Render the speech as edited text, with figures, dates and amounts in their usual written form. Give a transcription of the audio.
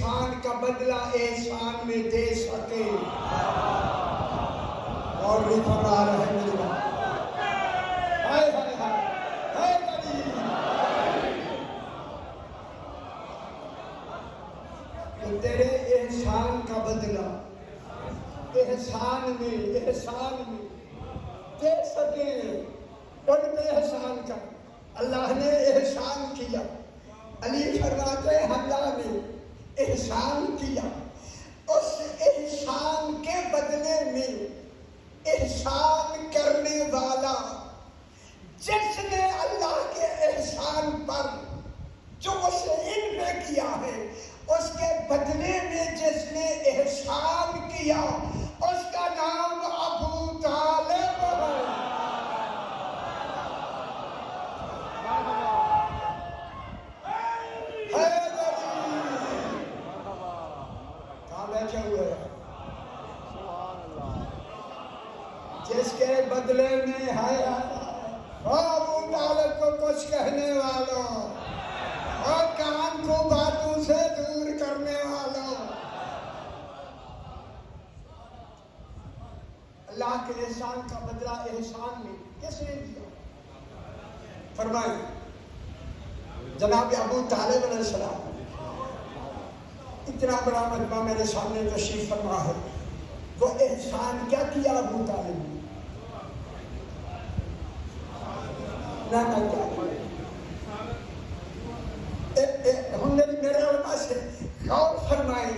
احسان کا بدلہ احسان میں دے سکے. اور بھی فرما رہے ہیں میری بات. ہائے ہائے ہائے ہائے بڑی کہ تیرے احسان کا بدلہ احسان میں دے سکے. ان پہ احسان کا اللہ نے احسان کیا. علی فرماتے ہیں اللہ نے احسان کیا. اس احسان کے بدلے میں احسان کرنے والا جس نے اللہ کے احسان پر جو اس نے ان پہ کیا ہے اس کے بدلے میں جس نے احسان کیا اس کا نام ابو طالب ہے. کہاں بیٹھے ہوئے ہیں؟ جس کے بدلے میں ہے ابو طالب کو کچھ کہنے والوں اور کان کو باتوں سے دور کرنے والوں. اللہ کے احسان کا بدلہ احسان میں کس نے دیا؟ فرمائیں جناب ابو طالب علیہ السلام. اتنا بڑا مجمع میرے سامنے تشریف فرما ہے. وہ احسان کیا کیا ابو طالب نے؟ نہ کیا میرے علماء سے غور فرمائیں